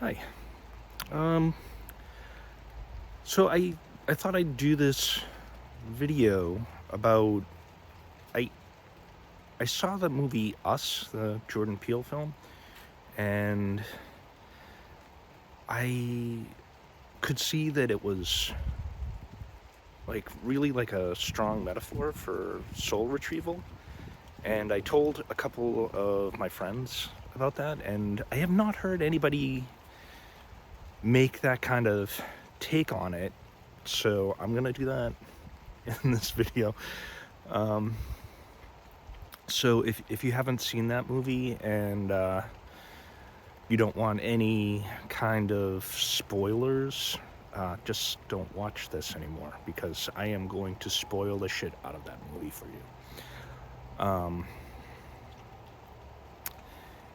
Hi. Um, so I thought I'd do this video about I I saw the movie Us, the Jordan Peele film, and I could see that it was like really like a strong metaphor for soul retrieval. And I told a couple of my friends about that, and I have not heard anybody make that kind of take on it. So I'm gonna do that in this video. Um, so if you haven't seen that movie and you don't want any kind of spoilers, just don't watch this anymore because I am going to spoil the shit out of that movie for you.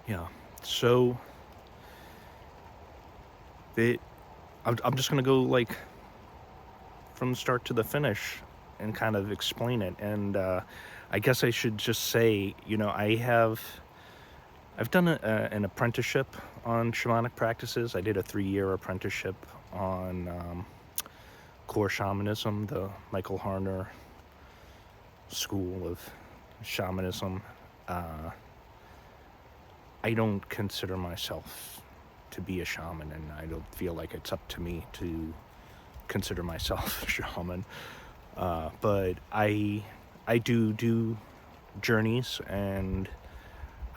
Yeah. So it, I'm just gonna go like from the start to the finish and kind of explain it. And I guess I should just say, I've done an apprenticeship on shamanic practices. I did a 3-year apprenticeship on core shamanism, the Michael Harner school of shamanism. I don't consider myself to be a shaman, and I don't feel like it's up to me to consider myself a shaman. But I do journeys, and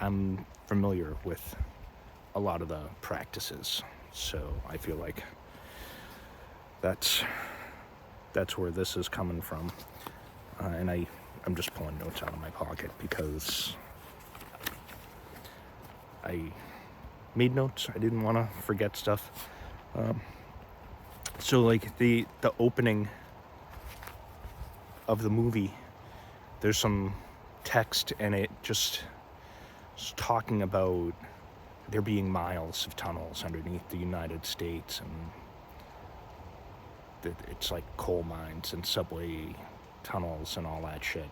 I'm familiar with a lot of the practices, so I feel like that's where this is coming from. And I'm just pulling notes out of my pocket because I made notes. I didn't want to forget stuff. So like the opening of the movie, there's some text, and it just is talking about there being miles of tunnels underneath the United States, and that it's like coal mines and subway tunnels and all that shit.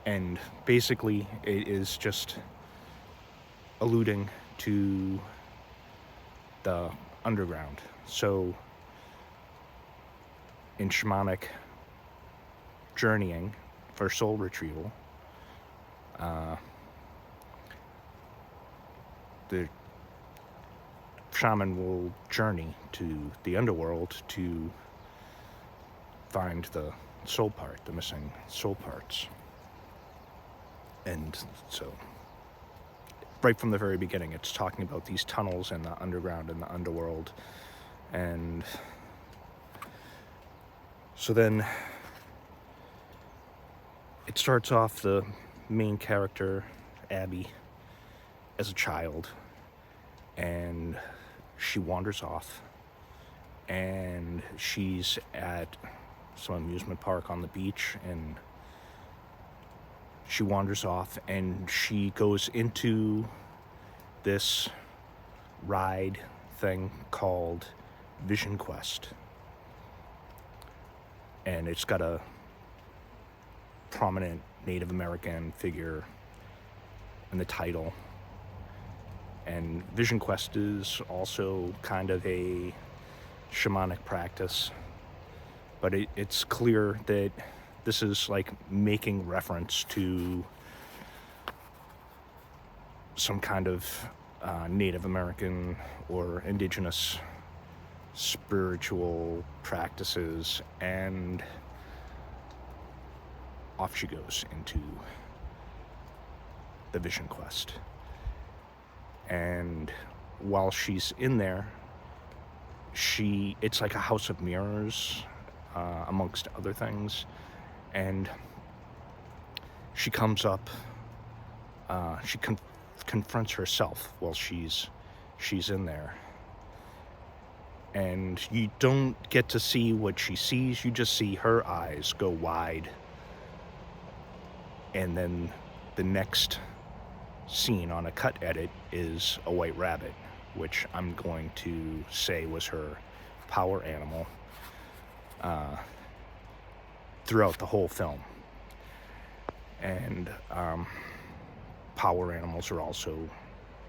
And basically it is just alluding to the underground. So in shamanic journeying for soul retrieval, the shaman will journey to the underworld to find the soul part, the missing soul parts. And so right from the very beginning, it's talking about these tunnels in the underground and the underworld. And so then it starts off the main character, Abby, as a child, and she wanders off, and she's at some amusement park on the beach, and she wanders off, and she goes into this ride thing called Vision Quest, and it's got a prominent Native American figure in the title. And Vision Quest is also kind of a shamanic practice, but it's clear that this is like making reference to some kind of Native American or indigenous spiritual practices, and off she goes into the Vision Quest. And while she's in there, it's like a house of mirrors, amongst other things, and she comes up, she confronts herself while she's in there, and you don't get to see what she sees, you just see her eyes go wide, and then the next scene on a cut edit is a white rabbit, which I'm going to say was her power animal throughout the whole film. And power animals are also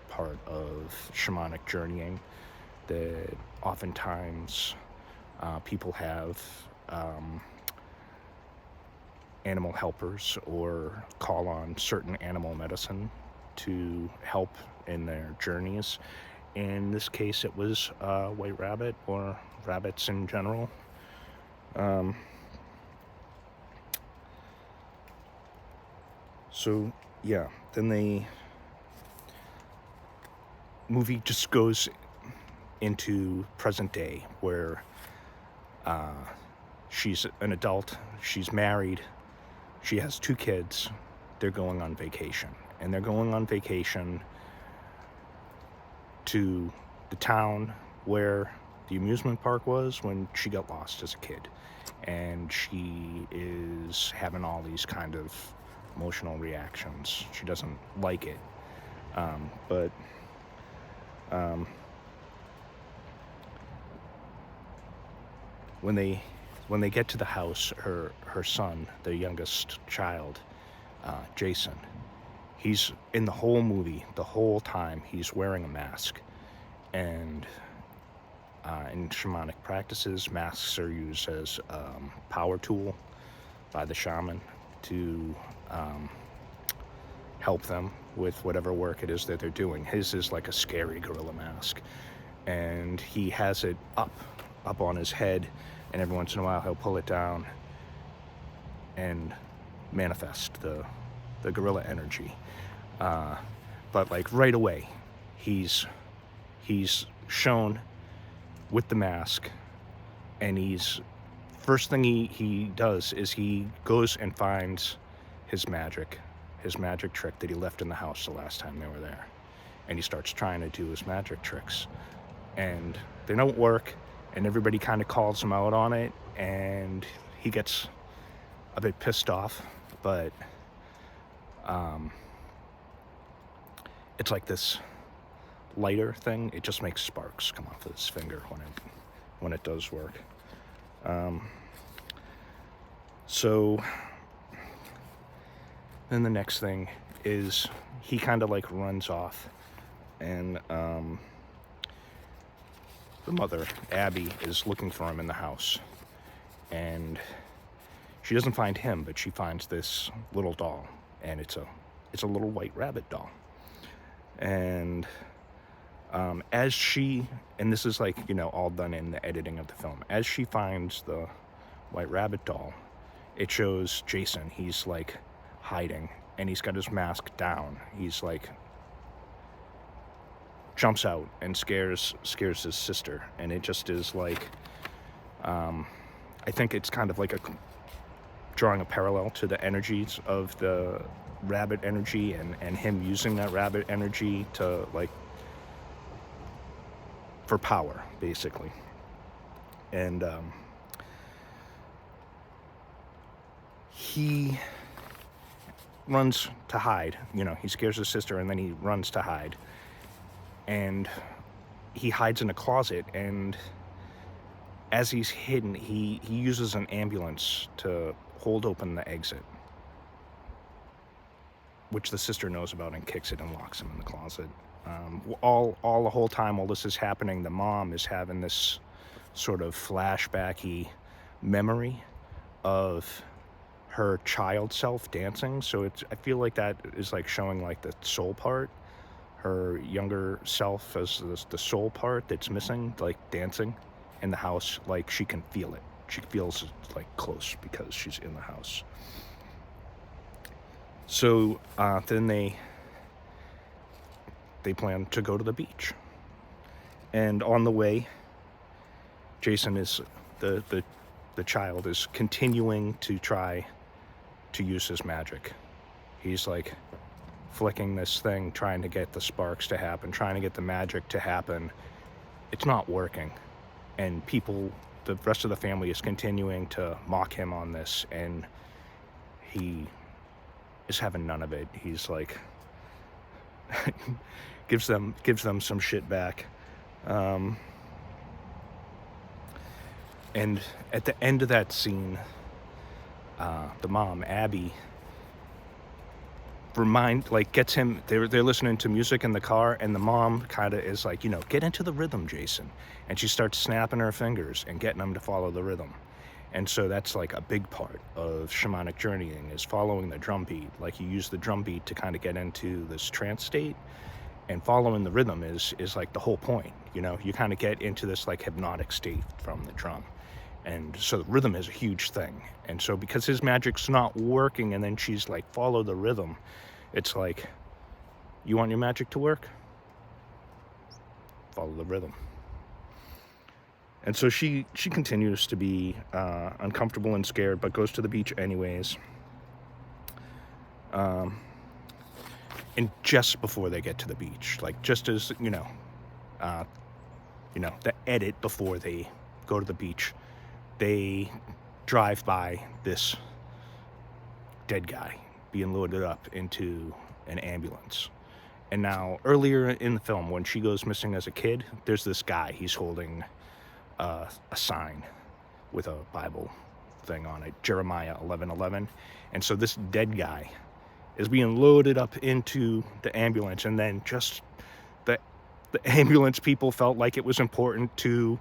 part of shamanic journeying. that oftentimes people have animal helpers or call on certain animal medicine to help in their journeys. In this case, it was white rabbit or rabbits in general. So yeah, then the movie just goes into present day where she's an adult, she's married, she has 2 kids, they're going on vacation. And they're going on vacation to the town where the amusement park was when she got lost as a kid. And she is having all these kind of emotional reactions. She doesn't like it. But when they get to the house, her son, the youngest child, Jason, he's in the whole movie, the whole time, he's wearing a mask. And in shamanic practices, masks are used as power tool by the shaman to help them with whatever work it is that they're doing. His is like a scary gorilla mask, and he has it up on his head, and every once in a while he'll pull it down and manifest the gorilla energy. But like right away, he's shown with the mask, and first thing he does is he goes and finds his magic trick that he left in the house the last time they were there, and he starts trying to do his magic tricks, and they don't work, and everybody kind of calls him out on it, and he gets a bit pissed off. But it's like this lighter thing, it just makes sparks come off of his finger when it does work. So then the next thing is he kind of like runs off, and the mother, Abby, is looking for him in the house, and she doesn't find him, but she finds this little doll, and it's a little white rabbit doll. And as she, and this is like, all done in the editing of the film, as she finds the white rabbit doll, it shows Jason. He's like hiding, and he's got his mask down. He's like jumps out and scares his sister, and it just is like I think it's kind of like drawing a parallel to the energies of the rabbit energy, and him using that rabbit energy to like for power, basically. And he runs to hide. He scares his sister, and then he runs to hide, and he hides in a closet. And as he's hidden, he uses an ambulance to hold open the exit, which the sister knows about, and kicks it and locks him in the closet. All the whole time while this is happening, the mom is having this sort of flashbacky memory of her child self dancing. So I feel like that is like showing like the soul part, her younger self as the soul part that's missing, like dancing in the house. Like she can feel it. She feels like close because she's in the house. So then they plan to go to the beach, and on the way, Jason is the child is continuing to try to use his magic. He's like flicking this thing, trying to get the sparks to happen, trying to get the magic to happen. It's not working, and the rest of the family is continuing to mock him on this, and he is having none of it. He's like gives them some shit back. And at the end of that scene, the mom, Abby, gets him, they're listening to music in the car, and the mom kind of is like, get into the rhythm, Jason. And she starts snapping her fingers and getting him to follow the rhythm. And so that's like a big part of shamanic journeying, is following the drum beat. Like, you use the drum beat to kind of get into this trance state, and following the rhythm is like the whole point. You kind of get into this like hypnotic state from the drum. And so the rhythm is a huge thing. And so because his magic's not working, and then she's like, follow the rhythm, it's like, you want your magic to work? Follow the rhythm. And so she continues to be uncomfortable and scared, but goes to the beach anyways. And just before they get to the beach, like just as, the edit before they go to the beach, they drive by this dead guy being loaded up into an ambulance. And now, earlier in the film, when she goes missing as a kid, there's this guy. He's holding a sign with a Bible thing on it, Jeremiah 11:11. And so this dead guy is being loaded up into the ambulance, and then just the ambulance people felt like it was important to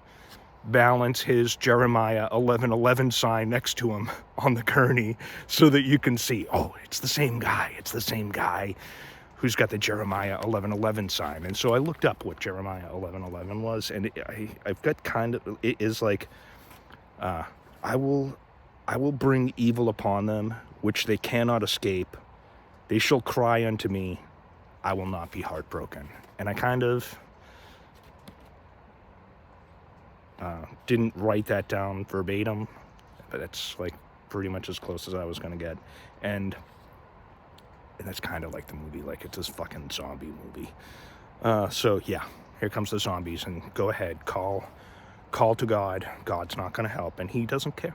balance his Jeremiah 11:11 sign next to him on the gurney, so that you can see, oh, it's the same guy who's got the Jeremiah 11:11 sign. And so I looked up what Jeremiah 11:11 was, and I've got it is like, I will bring evil upon them, which they cannot escape. They shall cry unto me, I will not be heartbroken. And I kind of didn't write that down verbatim, but that's like pretty much as close as I was going to get. And that's kind of like the movie, like it's this fucking zombie movie. So yeah, here comes the zombies, and go ahead, call to God. God's not going to help, and he doesn't care.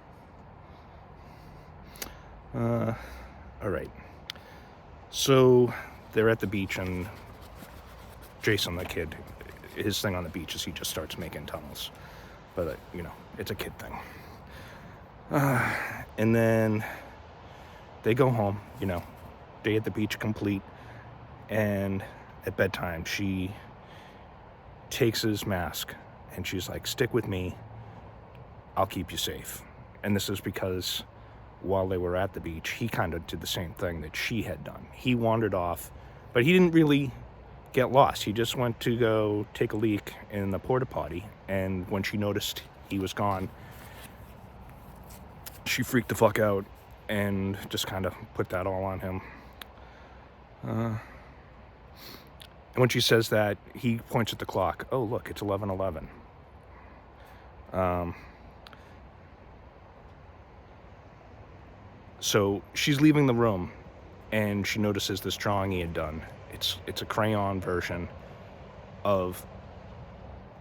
All right. So they're at the beach, and Jason, the kid, his thing on the beach is he just starts making tunnels. But, it's a kid thing. And then they go home, day at the beach complete. And at bedtime, she takes his mask, and she's like, stick with me, I'll keep you safe. And this is because while they were at the beach, he kind of did the same thing that she had done. He wandered off, but he didn't really get lost. He just went to go take a leak in the porta potty, and when she noticed he was gone, she freaked the fuck out and just kind of put that all on him. And when she says that, he points at the clock. Oh, look, it's 11:11. So she's leaving the room, and she notices this drawing he had done. It's a crayon version of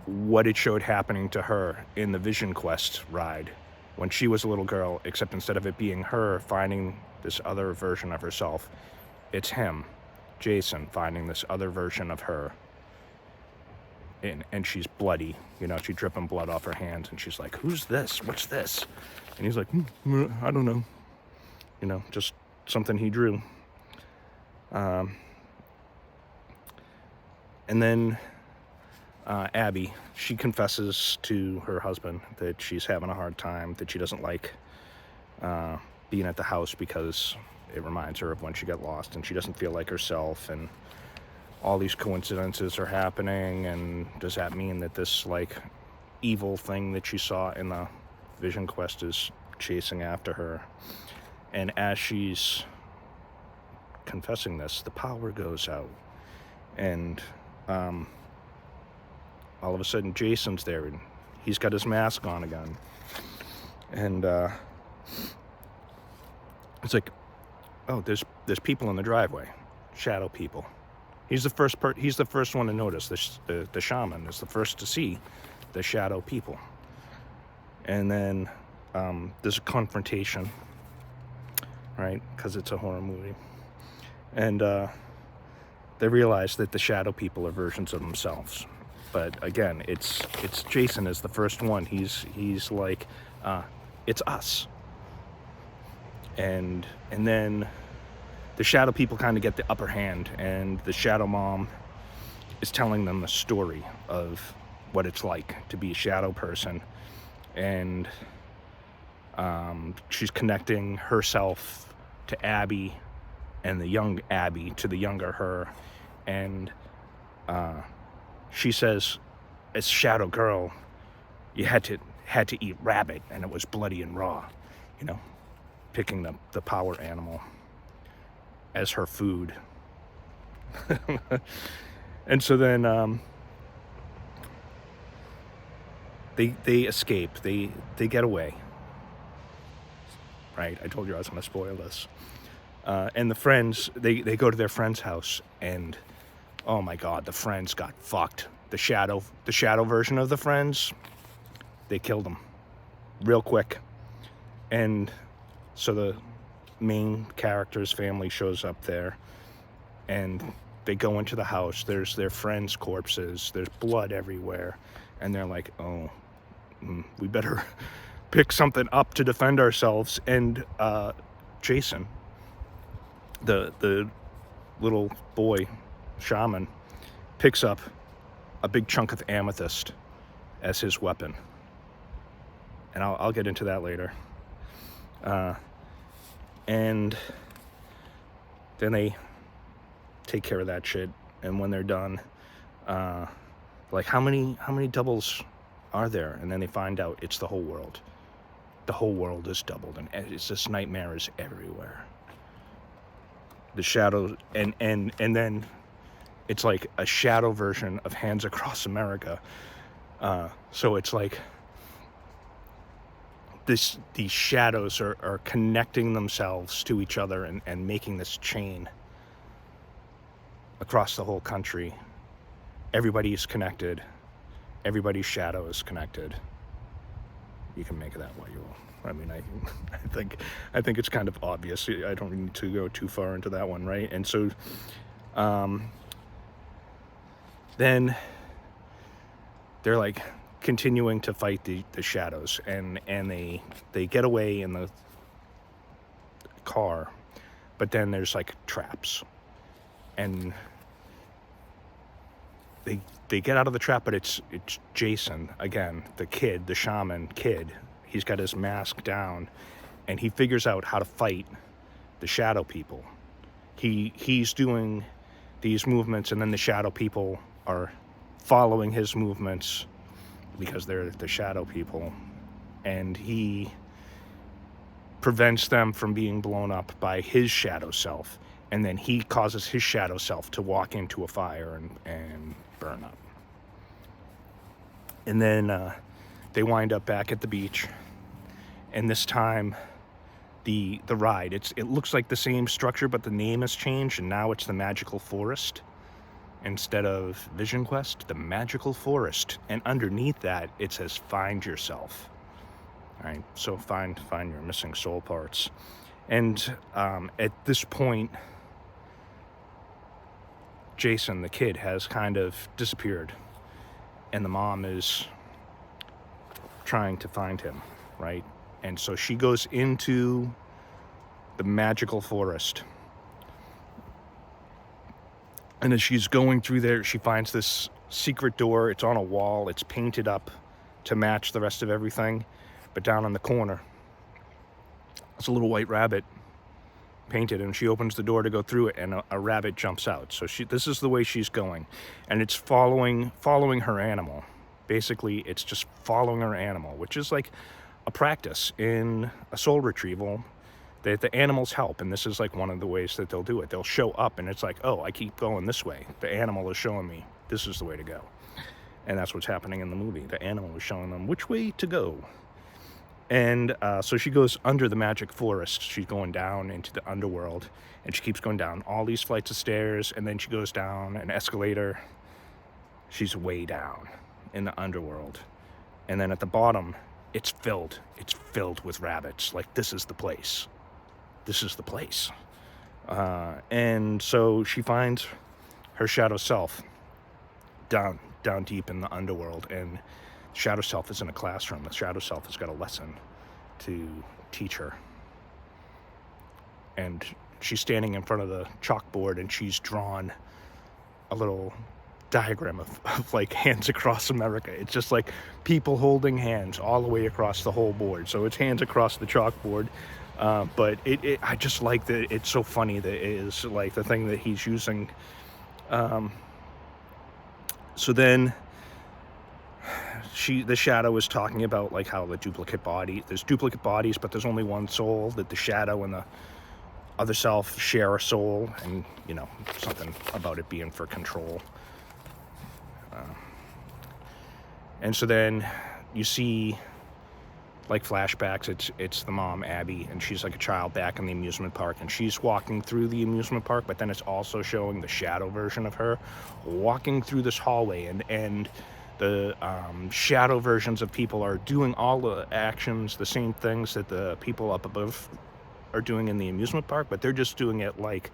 what it showed happening to her in the Vision Quest ride when she was a little girl, except instead of it being her finding this other version of herself, it's him, Jason, finding this other version of her. And she's bloody, she's dripping blood off her hands, and she's like, who's this? What's this? And he's like, I don't know. Just something he drew. And then Abby, she confesses to her husband that she's having a hard time, that she doesn't like being at the house because it reminds her of when she got lost, and she doesn't feel like herself, and all these coincidences are happening. And does that mean that this like evil thing that she saw in the Vision Quest is chasing after her? And as she's confessing this, the power goes out, and all of a sudden Jason's there, and he's got his mask on again, and it's like, oh, there's people in the driveway, shadow people. He's the first one to notice. The shaman is the first to see the shadow people. And then there's a confrontation, right? Because it's a horror movie. And they realize that the shadow people are versions of themselves. But again, it's Jason is the first one. He's like, it's us. And then the shadow people kind of get the upper hand, and the shadow mom is telling them a story of what it's like to be a shadow person, and she's connecting herself to Abby, and the young Abby to the younger her, and she says, as shadow girl, you had to eat rabbit, and it was bloody and raw, you know, picking the power animal as her food. And so then they escape, they get away, right? I told you I was going to spoil this. And the friends, they go to their friend's house, and oh my god, the friends got fucked. The shadow version of the friends, they killed them real quick. And so the main character's family shows up there, and they go into the house. There's their friends' corpses, there's blood everywhere, and they're like, oh, we better pick something up to defend ourselves. And Jason, the little boy shaman, picks up a big chunk of amethyst as his weapon, and I'll get into that later. And then they take care of that shit, and when they're done, like, how many doubles are there? And then they find out it's the whole world. The whole world is doubled, and it's just nightmares everywhere. The shadow, and then it's like a shadow version of Hands Across America. So it's like these shadows are connecting themselves to each other and making this chain across the whole country. Everybody's connected. Everybody's shadow is connected. You can make of that what you will. I mean, I think it's kind of obvious. I don't need to go too far into that one, right? And so then they're like continuing to fight the shadows, and they get away in the car, but then there's like traps, and they get out of the trap, but it's Jason again, the kid, the shaman kid. He's got his mask down, and he figures out how to fight the shadow people. He's doing these movements, and then the shadow people are following his movements because they're the shadow people, and he prevents them from being blown up by his shadow self, and then he causes his shadow self to walk into a fire and burn up. And then they wind up back at the beach, and this time the ride, it looks like the same structure, but the name has changed, and now it's the Magical Forest. Instead of Vision Quest, the Magical Forest. And underneath that, it says Find Yourself. All right, so find your missing soul parts. And at this point, Jason, the kid, has kind of disappeared, and the mom is trying to find him, right? And so she goes into the Magical Forest. And as she's going through there, she finds this secret door. It's on a wall. It's painted up to match the rest of everything. But down in the corner, it's a little white rabbit painted, and she opens the door to go through it, and a rabbit jumps out. So this is the way she's going, and it's following her animal. Basically, it's just following her animal, which is like a practice in a soul retrieval. That the animals help, and this is like one of the ways that they'll do it. They'll show up, and it's like, oh, I keep going this way. The animal is showing me this is the way to go. And that's what's happening in the movie. The animal is showing them which way to go. And so she goes under the magic forest. She's going down into the underworld, and she keeps going down all these flights of stairs, and then she goes down an escalator. She's way down in the underworld. And then at the bottom, it's filled with rabbits. Like, this is the place. This is the place. And so she finds her shadow self down deep in the underworld, and shadow self is in a classroom. The shadow self has got a lesson to teach her, and she's standing in front of the chalkboard, and she's drawn a little diagram of like Hands Across America. It's just like people holding hands all the way across the whole board. So it's hands across the chalkboard. But I just like that it's so funny that it is like the thing that he's using. So then the shadow is talking about like how there's duplicate bodies, but there's only one soul, that the shadow and the other self share a soul, and you know, something about it being for control. And so then you see like flashbacks. It's the mom, Abby, and she's like a child back in the amusement park, and she's walking through the amusement park, but then it's also showing the shadow version of her walking through this hallway, and the shadow versions of people are doing all the actions, the same things that the people up above are doing in the amusement park, but they're just doing it like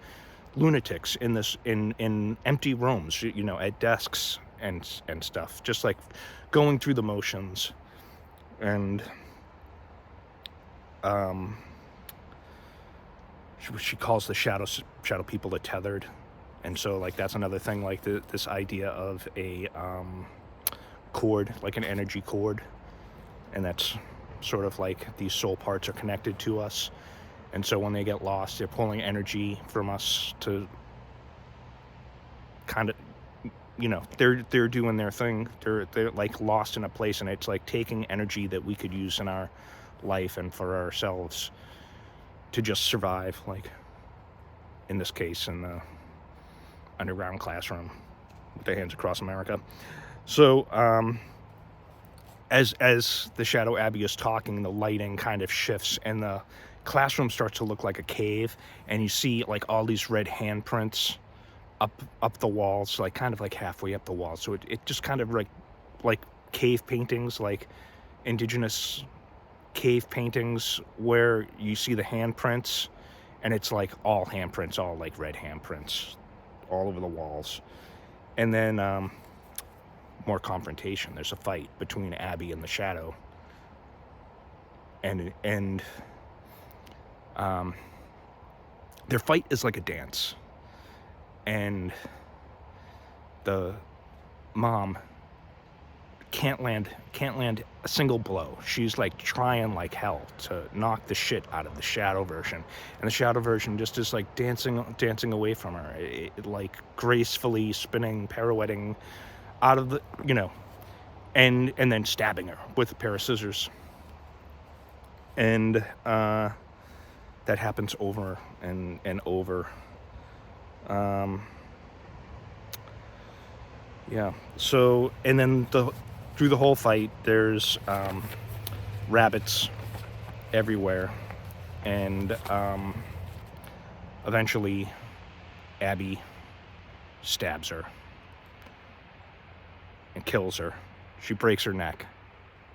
lunatics in empty rooms, you know, at desks and stuff, just like going through the motions. And she calls the shadow people the tethered. And so like that's another thing, like this idea of a cord, like an energy cord, and that's sort of like these soul parts are connected to us, and so when they get lost, they're pulling energy from us to kind of, you know, they're doing their thing. They're like lost in a place, and it's like taking energy that we could use in our life and for ourselves to just survive, like in this case in the underground classroom with the Hands Across America. So as the shadow Abby is talking, the lighting kind of shifts, and the classroom starts to look like a cave, and you see like all these red handprints up the walls, like kind of like halfway up the wall. So it just kind of like cave paintings, like indigenous cave paintings, where you see the handprints, and it's like all handprints, all like red handprints all over the walls. And then more confrontation. There's a fight between Abby and the shadow, and their fight is like a dance, and the mom can't land a single blow. She's like trying like hell to knock the shit out of the shadow version, and the shadow version just is like dancing away from her, it like gracefully spinning, pirouetting out of the, you know, and then stabbing her with a pair of scissors. And that happens over and over. Yeah. So, and then through the whole fight, there's rabbits everywhere, and eventually Abby stabs her and kills her. She breaks her neck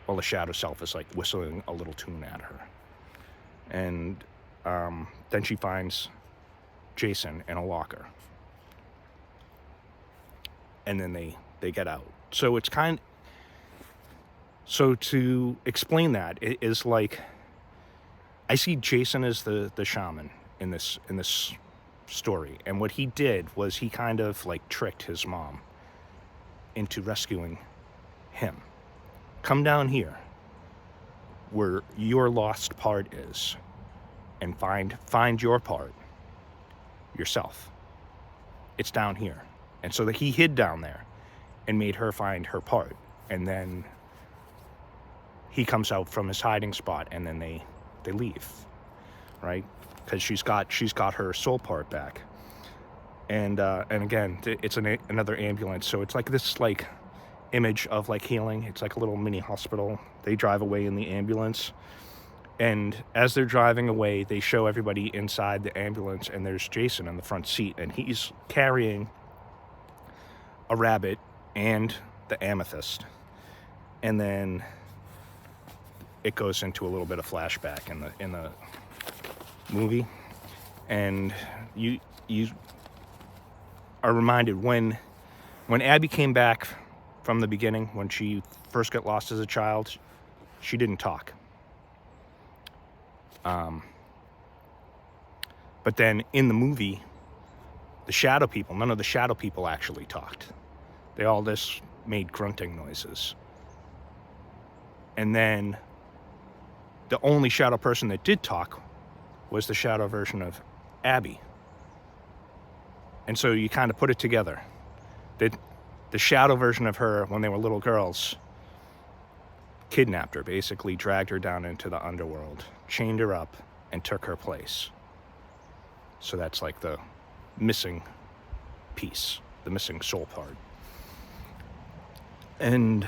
while the shadow self is like whistling a little tune at her. And then she finds Jason in a locker, and then they get out. So it's so to explain that, it is like I see Jason as the shaman in this story, and what he did was he kind of like tricked his mom into rescuing him. Come down here where your lost part is, and find your part yourself. It's down here. And so that he hid down there and made her find her part, and then he comes out from his hiding spot, and then they leave, right? Because she's got her soul part back. And again, it's another ambulance, so it's like this like image of like healing. It's like a little mini hospital. They drive away in the ambulance, and as they're driving away, they show everybody inside the ambulance, and there's Jason in the front seat, and he's carrying a rabbit and the amethyst. And then it goes into a little bit of flashback in the movie, and you are reminded when Abby came back from the beginning, when she first got lost as a child, she didn't talk. But then in the movie, the shadow people, none of the shadow people actually talked. They all just made grunting noises. And then the only shadow person that did talk was the shadow version of Abby. And so you kind of put it together. The shadow version of her, when they were little girls, kidnapped her, basically dragged her down into the underworld, chained her up, and took her place. So that's like the missing piece, the missing soul part. And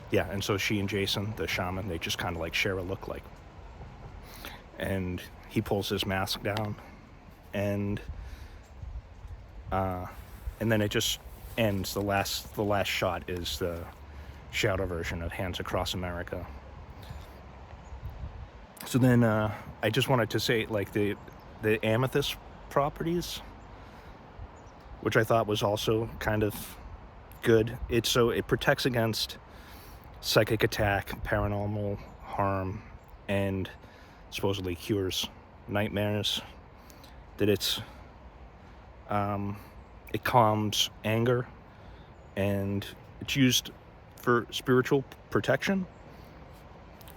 yeah, and so she and Jason, the shaman, they just kind of like share a look like. And he pulls his mask down, and then it just ends. The last shot is the shadow version of Hands Across America. So then I just wanted to say, like, the amethyst properties, which I thought was also kind of good. It protects against psychic attack, paranormal harm, and supposedly cures nightmares. That it calms anger, and it's used for spiritual protection.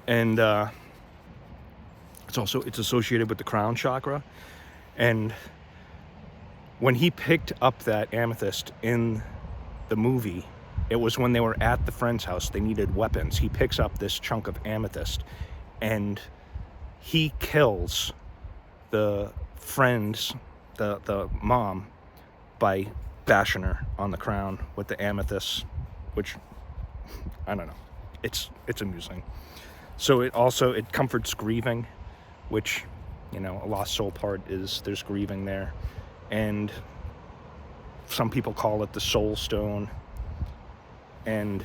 And it's associated with the crown chakra. And when he picked up that amethyst in the movie, it was when they were at the friend's house. They needed weapons. He picks up this chunk of amethyst, and he kills the friend's, the mom, by bashing her on the crown with the amethyst, which, I don't know, it's amusing. So it comforts grieving, which, a lost soul part is, there's grieving there. And some people call it the soul stone. And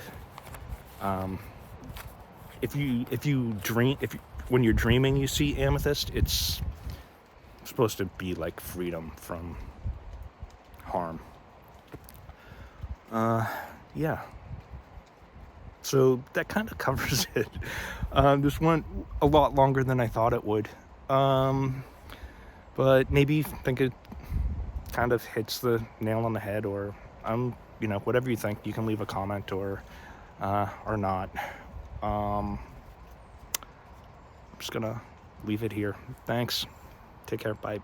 when you're dreaming you see amethyst, it's supposed to be like freedom from harm. Yeah. So that kind of covers it. This went a lot longer than I thought it would. But maybe think it kind of hits the nail on the head, or whatever you think. You can leave a comment or not. I'm just gonna leave it here. Thanks. Take care. Bye.